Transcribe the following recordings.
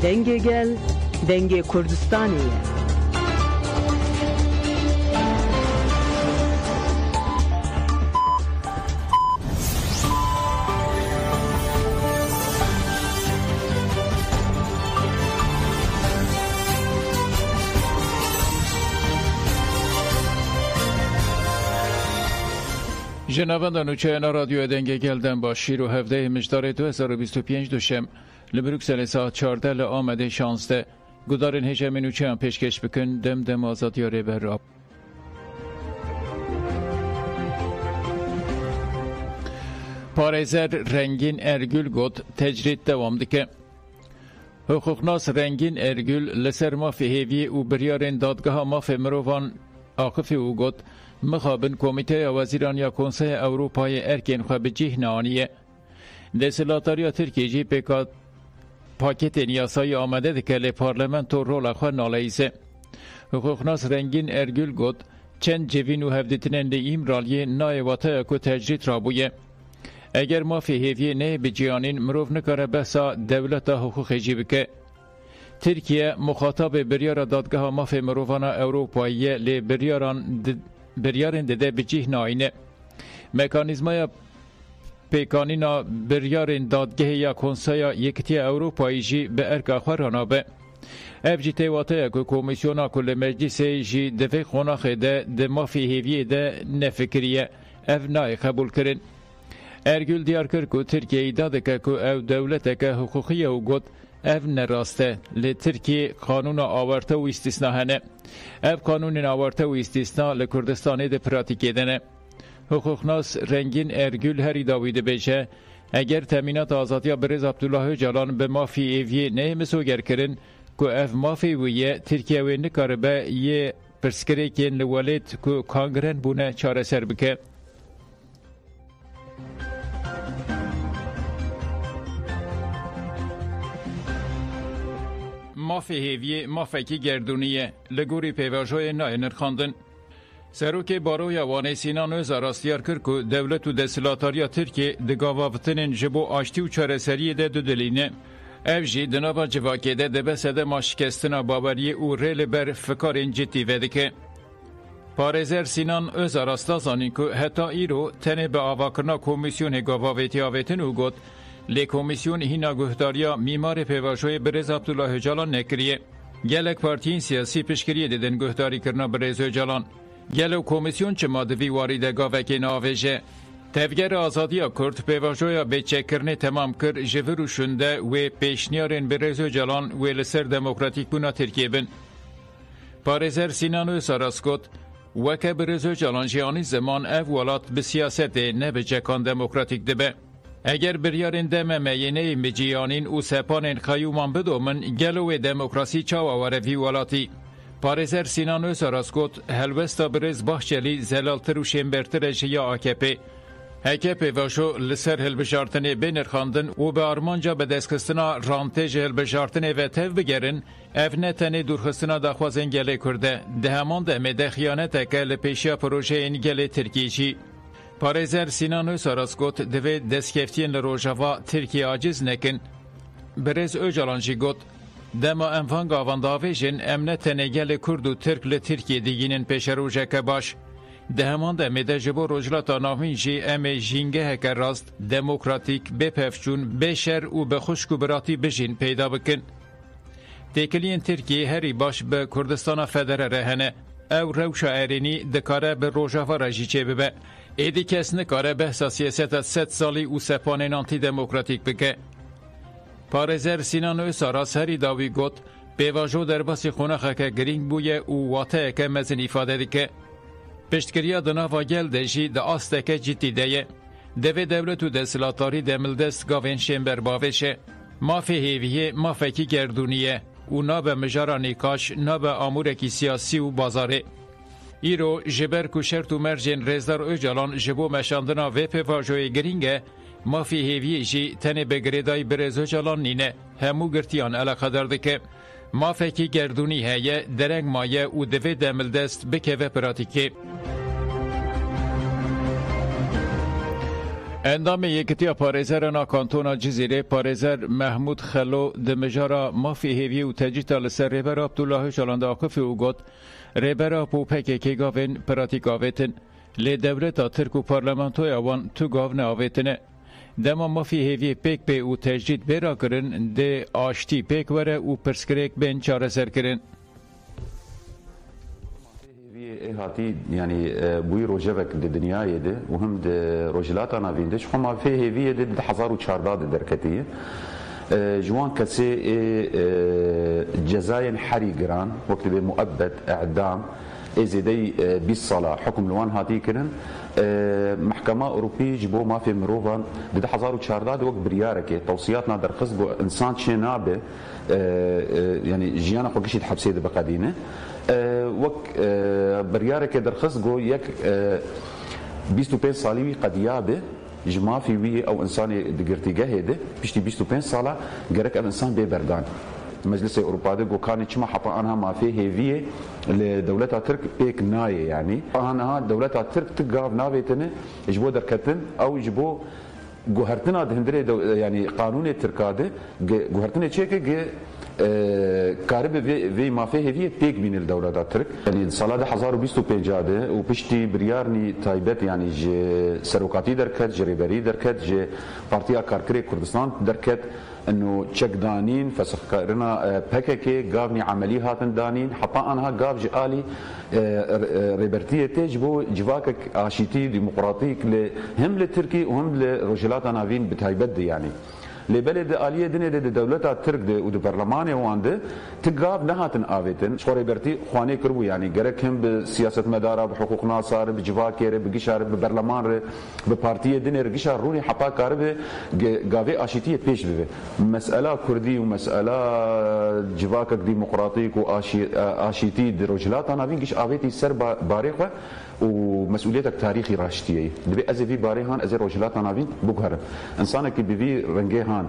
دنگ گل دنگ کردستانیه. جنابان نوچه رادیو دنگ گلدن با شیر و هفته مجدار 2025 دوشم لبروکسل ساعت 14 لآمده 16 گدارن هجم نوچه هم پیشکش بکن دم آزادی ره بر راب. پارێزەر رنگین ارگول گوت تجرید دوام دکه. حقوقناس رنگین ارگول لسر مافی هیوی و بریارن دادگاه مافی مروان آقفی او گوت مخابن کمیته وزیران یا کنسه اروپای ارکین خواب جیه نانیه. دستلاتاریا ترکیه جی پاکت نیاسایی آمده دکه لی پارلمنت و رول خواه نالاییسه. حقوقناس رنگین ارگول گوت چند جوین و هفدتنن لی ایمرالیه نای واتای که تجرید رابویه. اگر مافی هیوی نه بجیانین مروف نکاره بحثا دولت حقوق جیب که ترکیه مخاطب بریار دادگاه مافی مروفان اروپایی لی بریارن دده بجیه ناینه. مکانیزمای پیکانینا بریارن دادگاه یا کنسایا یکتی اروپایی جی به ارکا خورانا به. اف جی تیواته که کمیسیونا کل مجلس جی دفع خوناخ ده مافی هیوی ده نفکریه اف نای قبول کرن. ارگول دیار کرد که ترکیه داده که او دولت که حقوقی او گود اف نراسته لی ترکیه قانون آورته و استثناء هنه. اف قانون آورته و استثناء لکردستانی ده پراتیکی دنه. حقوقناس رنگین ارگول هری داویده بیشه اگر تامینات آزادی برز عبدالله öcalan به مافی ایوی نه مسوگر کرن که اف مافی ویه ترکیه و نکاره به یه پرسکره که نوالید که کانگرن بونه چاره سر بکه. مافی هیوی مافکی گردونیه لگوری پیواجوی نای نرخاندن. سروک باروی وانه سینان از راستیار کرد که دولت و دستلاتاریا ترکیه دگاوافتنین جبو آشتی و چارەسەری ده دو دلینه. اف جی دنابا جواکه ده دبسده ما شکستنا باوری او ریل بر فکارین جدی ودکه. پارێزەر سینان از راستازانی که حتی ایرو تنه به آواکرنا کمیسیون گاواویتی آویتن او گود لی کمیسیون هینا گهداریا میمار پیواجوی برز عبدالله öcalan نکریه. گلک پارتیین سیاسی پشکریه دیدن گهداری کرنا برز öcalan. گلو کمیسیون چه مادوی وارده گاوکی ناویجه. تفگر آزادی کرد پیواجوی بیچکرنه تمام کرد جورو شنده و پیشنیارن برز öcalan و لسر دموکراتیک بونا ترکیه بن. پارێزەر سینانو ساراسکوت وکه برز öcalan جیانی زمان او ولات به سیاست نه به جکان دموکراتیک دبه. اگر بریارن دم مینه مجیانین و سپانین خیومان بدومن گلو دموکراسی چاواره وی ولاتی. پارێزەر سینانو ساراسکوت هلوستا برز باحچلی زلالتر و شمبرتر جیا AKP. AKP وشو لسر هلبجارتنه بینرخاندن و به آرمانجا به دستکستنا رانتج هلبجارتنه و تف بگرن اف نتنه دورخستنا دخوازن گله کرده ده همان دمه ده خیانت که لپیشیا پروژه این گله ترکیجی. پارێزەر سینانو ساراسکوت دوی دستکفتین لروژاوا ترکیه عاجز نکن. برز öcalan جی گوت دما انفان گاوانداویجن امنت نگل کرد و ترک لترکیه دیگینن پیش روژه که باش. ده همان دمه ده جبو روجلاتا ناوین جی ام جینگه هکر راست دموکراتیک بپفچون بشر و بخشک و براتی بجین پیدا بکن. تکلین ترکیه هری باش به کردستان فدره رهنه او روشا ایرینی دکاره به روژاوا رجی چه ببه. ایدی کس نکاره بحثا سیاست 100 سالی و سپانین آنتی دموکراتیک بکه. پارێزەر سینانو ساراس هری داوی گوت پیواجو در باسی خونخه که گرینگ بویه و واته که مزن ifade دکه. پشتگریا دناوا گل دجی ده آسته که جدی دیه. دوی دولت و دستلاتاری دملدست گاوین شمبر باوشه. مافی هیویه مافکی گردونیه و ناب مجارا نیکاش ناب آمورکی سیاسی و بازاره. ایرو جبر کو شرط و مرجن رزدار öcalan جبو مشاندنا و پیواجوی گرینگه مافی هیوی جی تنه بگریدای برز öcalan نینه همو گرتیان علاقه دارده که مافکی گردونی هیه درنگ مایه و دوی دملدست بکه و پراتیکه. اندام یکتیا پارێزەران کانتۆنا جزیرê parêzer Mehmûd Xelo di mijara mafê hêviyê û tecîta li ser rêbera Abdullah Öcalan de Akifê û got rêbera û PKK gavên piratîk avêtin lê dewleta Tirk û parlamentoya wan tu gav neavêtine. Dema mafê hêviyê pêk pê û tecdît bêra kirin dê aştî pêk were û pirsgirêk bên çareser kirin. هاتی یعنی بوی روجبک د دنیای ده و هم د روجلات ناویندش خما فی هیوی ده 1014 درکتیه جوان کسی جزای حری گران وقت به مؤبد اعدام ازیدی 20 ساله حکم لوان هاتی کرن محکمه اروپی جبو ما في مروفان د 1014 وقت بریاره که توصیاتنا در قصد انسان چنابه يعني جيانا خوكشي تحبسي ده بقدينه وك بريارك درخص جو يك 25 سالي قديابه جما في وي او انسان دغرتيغه هده بيشتي 25 ساله غيرك الانسان ببردان مجلس اوروبا ده جو كان چما حطا انها ما في هيفيه لدولتها ترك بيك ناي يعني انها دولتها ترك تقاف نافيتنه يجبو دركتن او يجبو گوهرتنا دهندره يعني قانون تركاده گوهرتنا چيكه کاری به وی مافی هیوی پیک بین الدولت ترک یعنی سال 1025 ده و پشتی بریارنی تایبت یعنی ج سروکاتی درکت جریبری درکت ج پارتیا کارکری کردستان درکت انه چکدانین فسخ کارنا پکک گاونی عملی هاتن دانین حتی آنها گاو جالی ریبرتیه تجبو جواک آشیتی دموکراتیک هم لترکی و هم لرجلات ناوین بتایبت يعني لبلد آلیه دنیا ده دولتا ترک ده و ده برلمان وانده تقاب نهاتن آویتن شخوری برتی خوانه کربو یعنی گرک هم به سیاست مداره به حقوق ناصار به جواکه به گشار به برلمان به پارتیه دنیا گشار رونی حقا کار به گاوی آشیتی پیش بده مسئله کردی و مسئله جواکک دموکراتیک و آشیتی در رجلات ناوین گش آویتی سر باریخه ومسؤوليتك تاريخي راشتيه دبي ازي باري هان ازي روجلات نافين بوغهر انسانك بيفي رنجي هان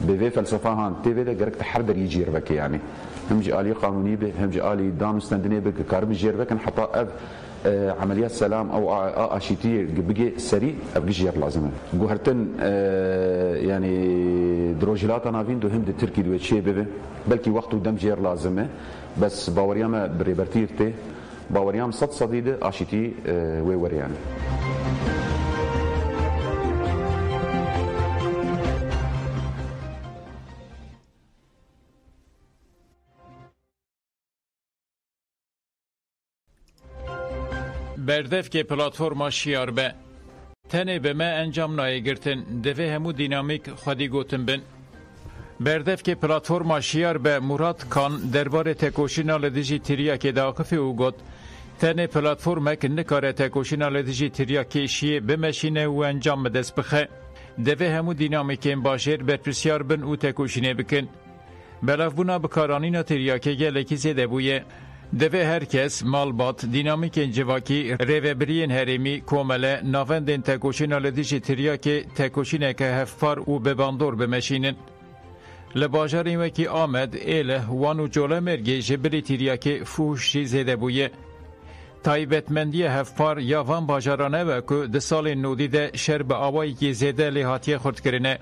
بيفي فلسفه هان تيفي ده غرك تحردر يجي ربك يعني هم جي الي قانوني به هم جي الي دام مستندني بك كارب جيربك حتى اف عمليات سلام او اشيتي بيجي سريع ابجي جير لازمه غهرتن يعني دروجلات نافين دو هم دي تركي دو شي به بلكي وقت ودم جير لازمه بس باوريما بريبرتيرتي باوريام صد صديده اشيتي ويوريان بردف که پلاتفورما شیار به تنه به ما انجام نایگرتن دوه همو دینامیک خودی گوتن بن بردف که پلاتفورما شیار به مراد کان درباره تکوشینا لدیجی تریا که داقفی او گوت تنه پلاتفورمک نکاره تکوشینا لدیجی تریا که شیه بمشینه و انجام بدست بخه دوه همو دینامیکین باشیر برپرسیار بن او تکوشینه بکن بلاف بونا بکارانینا تریا که گلکی زیده بویه دوه هرکس مالبات دینامیکین جواکی ریوبرین هرمی کومله ناوندین تکوشینا لدیجی تریا که تکوشینه که هفپار و بباندور بمشینن لباجارین وکی آمد ایله وانو جوله مرگی جبری تریا که فوشی زیده بویه تایبتمندی هفپار یا وان باجارانه وکو ده سال نودی ده شر به آوایی که زیده لیهاتی خورد کرنه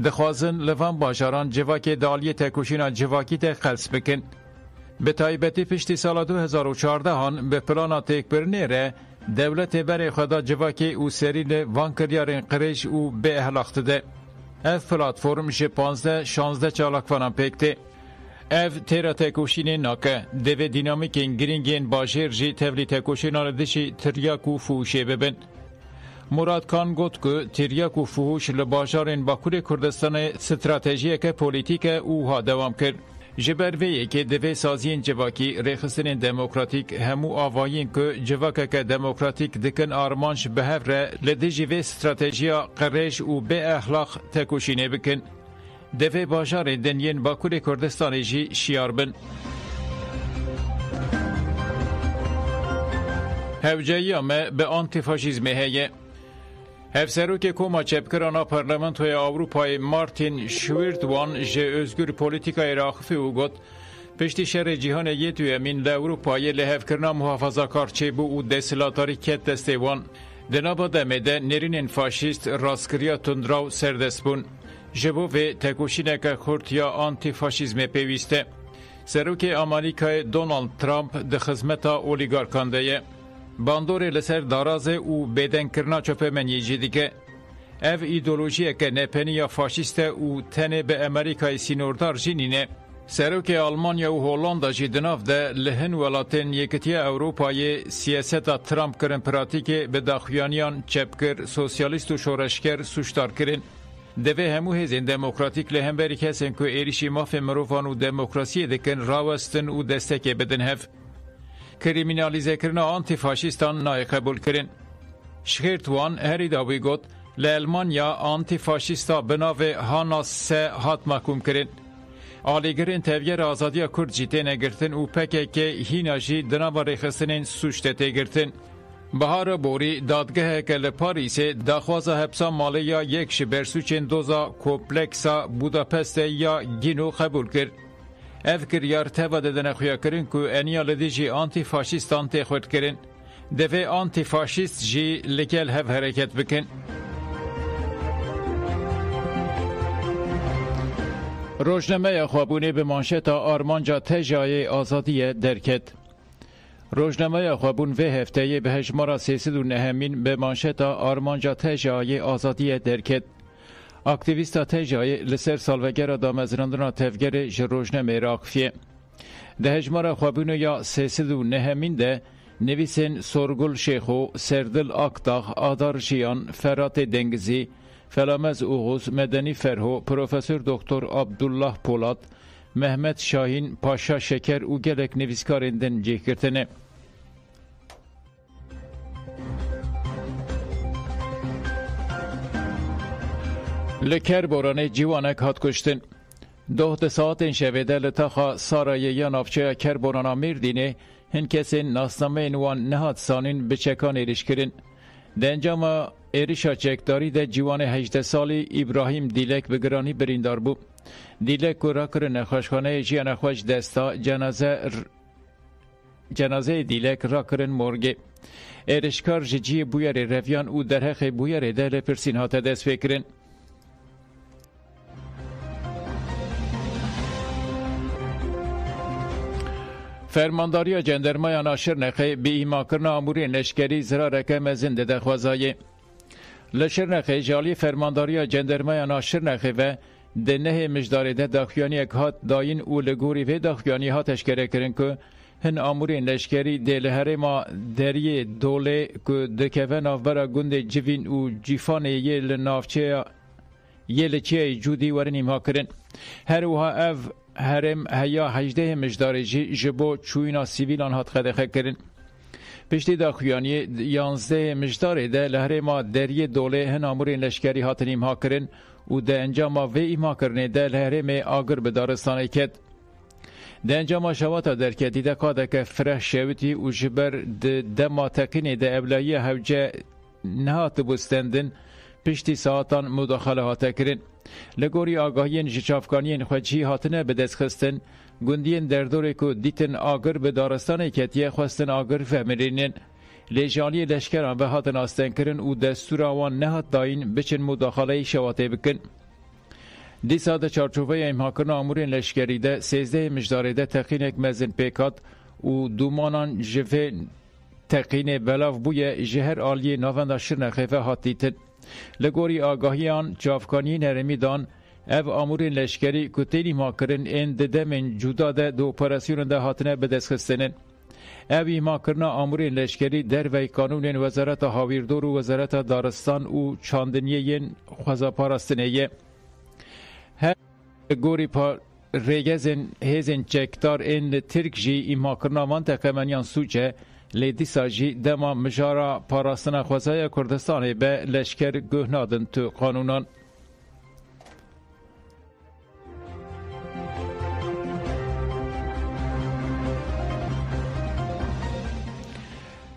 دخوازن لوان باجاران جواکی دالی تکوشینا جواکی ده خلص بکن به تایبتی پشتی سال 2014 هان به پلانا تکبرنه ره دولت بر خدا جواکی او سریل وان کریارین قریش او به احلاخت ده اف پلاتفورم جه 15-16 چالاک وانان پکته اف تیرا تکوشینه ناکه دوه دینامیکین گرینگین باجر جی تولی تکوشینان دشی تریاک و فوشه ببن مراد کان گوت که تریاک و فوش لباجارین باکور کردستان استراتژیه که پولیتیک اوها دوام کرد جبر ویه که دوه سازین جواکی ریخستن دموکراتیک همو آوائین که جواکه که دموکراتیک دکن آرمانش به هفره لدیجی وی استراتژیا قریش و به اخلاق تکوشینه بکن دوه باجار دنین باکور کردستان جی شیار بن هفجایی همه به آنتیفاشیزم هیه هفسروک کوما چپکرانا پارلمانتوی اروپای مارتین شویردوان جه özgür پولیتیکای راخفی او گوت پشتی شر جیهان یتو امین لاوروپای لحفکرنا محافظه کارچه بو او دستلاتاری کت دستیوان دنابا دمده نرین فاشیست راسکریا تندراو سردسبون جبو و تکوشینک خورتیا آنتی فاشیزم پیوسته سروک آمریکای دونالد ترامپ ده خدمتا اولیگارکانده باندور لسر دارازه او بدن کرنا چوپه من یجیدی که اف ایدولوژی که نپنیا فاشیست او تنه به امریکای سینوردار جینینه سروک آلمانیا و هولاندا جی دناف ده لهن ولاتن یکتی اوروپای سیاستا ترامپ کرن پراتیک به داخویانیان چپکر سوسیالیست و شورشکر سوشتار کرن دوی همو هزین دموکراتیک لهمبری کسین که ایریشی ماف مروفان و دموکراسی دکن راوستن و دستک بدن هف کریمینالیزه کرنا آنتی فاشیستان نای قبول کرن شخیرتوان هری داوی گوت لالمانیا آنتی فاشیستا بناوه هاناس سه هات محکوم کرن آلیگرین تغییر آزادی کرد جیته نگرتن و پکه که هیناجی دنابا ریخستنین سوشته تگرتن بهار بوری دادگاه که لپاریس داخوازا حبسا مالی یا یک شبرسوچین دوزا کوپلکسا بوداپست یا گینو قبول کرد. اف کریار توا ددن خویا کرن که انیال دی جی آنتی فاشیستان تخورد کرن. دوی آنتی فاشیست جی لکل هف حرکت بکن. روزنامه خوابونه به مانشتا آرمانجا تجای آزادی درکت. روزنامه خوابون و هفته به هجمارا 309 به مانشتا آرمانجا تجای آزادی درکت. اکتیویستا تجای لسر سالوگر دامزراندنا تفگر روزنامه راقفیه. ده هجمارا خوابون یا 309 ده نویسن سرگل شیخو، سردل اکتاخ، آدار جیان، فرات دنگزی، فلامز اوغوز، مدنی فرهو، پروفسور دکتر عبدالله پولاد، محمد شاهین، پاشا شکر و گلک نویسکارندن جه کرتنه. لکر بورانه جیوانک هات کشتن. 2 ساعت شویده لطاقا سارای یا نافچه کر بورانا میردینه هن کسی ناسنامه نوان نهاد سانین بچکان ایرش کرن. ده انجام ایریشا چکداری ده جیوان 18 سالی ابراهیم دیلک بگرانی بریندار بو. دیلک که را کرن خوشخانه جیان خوش دستا جنازه دیلک را کرن مرگه. ایرشکار جی بویر رویان او درحق بویر ده لپرسین ها تدست فکرن. فرمانداری جندرمای ناشر نخی به ایما کرنا اموری لشکری زرارک مزنده ده خوازایی. لشر نخی جالی فرمانداری جندرمای ناشر نخی و ده نه مجداری ده داخیانی اک هات داین او لگوری و داخیانی ها تشکره کرن که هن اموری لشکری ده لحره ما دری دوله که دکوه نافبرا گند جوین و جیفان یه لنافچه یه لچه جودی ورن ایما کرن. هر وها او هرم هیا 18 مجداری جبو چوینا سیویلان هات خدخه کرن. پشتی داخویانی 11 مجداری ده لحره ما دری دوله هن امورین لشکری هاتن ایمها کرن و ده انجام و ایمها کرنه ده لحره می آگر به دارستانه کد. ده انجام شواتا درکتی ده قاده که فرح شویتی و جبر ده ما تقینه ده ابلایی هوجه نهات بستندن پشتی ساعتان مداخله هاته کرن. لگوری آگاهین جچافکانین خوچی هاتنه به دست خستن گندین در دوره که دیتن آگر به دارستان کتیه خواستن آگر فهمرینن لیجانی لشکران به هاتن آستن کرن و دستور آوان نهات داین بچن مداخله شواته بکن. دیسا ده چارچوبه ایمها کرن آمورین لشکری ده 13 مجداره ده تقینک مزن پیکات و دومانان جفه تقین بلاف بوی جهر آلی ناوند شرنخیفه هاتیتن. لگوری آگاهیان چافکانی نرمی دان او امورین لشکری کتیلی ما کرن این ده من جدا ده دو اپراسیون ده هاتنه به دست خستنن. اوی ما کرنا امورین لشکری در وی قانون وزارت هاویردور و وزارت دارستان و چاندنیه خوزا پاراستنیه. هر لگوری پا ریگزن هیزن چکتار این ترک جی ایما کرنا منطقه منیان سوچه لیدی ساجی دما مجارا پاراستنا خوزای کردستان به لشکر گهنادن تو قانونان.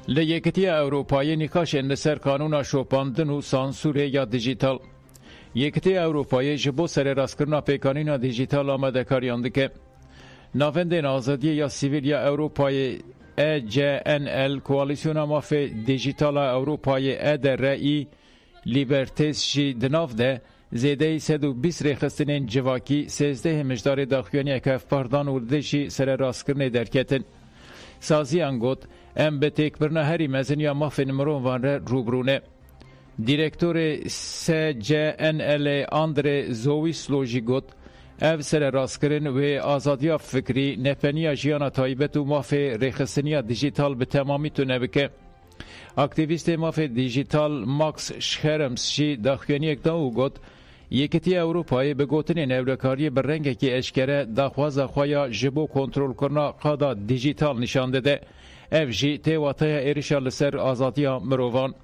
لیکتی اروپایی نکاش اندسر قانونا شوپاندن و سانسور یا دیجیتال. یکتی اروپایی جبو سر راستکرنا پیکانینا دیجیتال آمده کاریانده که ناوندین آزادی یا سیویل یا اروپایی ECNL کوalisyona mafê dijîtala Ewropayê EDRI Libertês jî di nav de zêdeyî 120 rêxistinên civakî 13 hemijdarê daxuyaniyek hevpardan û li jî sererastkirinê derketin. Saziyan got em bi têkbirina herî meziniya mafên mirovan re rûbirûne. Direktorê SCNL Andre Zowislo jî got ev sererastkirin wê azadiya fikrî, nepeniya jiyana taybet û mafê rêxistiniya dijîtal bi temamî tune bike. Aktivîstê mafê dijîtal Max Schrems jî daxuyaniyek da û got Yekîtiya Ewropayê bi gotinên ewlekariyê bi rengekî eşkere daxwaza xwe ya ji bo kontrolkirina qada dijîtal nîşan dide. Ev jî tê wateya êrişa li ser azadiya mirovan.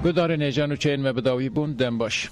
Gudarên hêjan û çeyên me bi dawî bûn dem baş.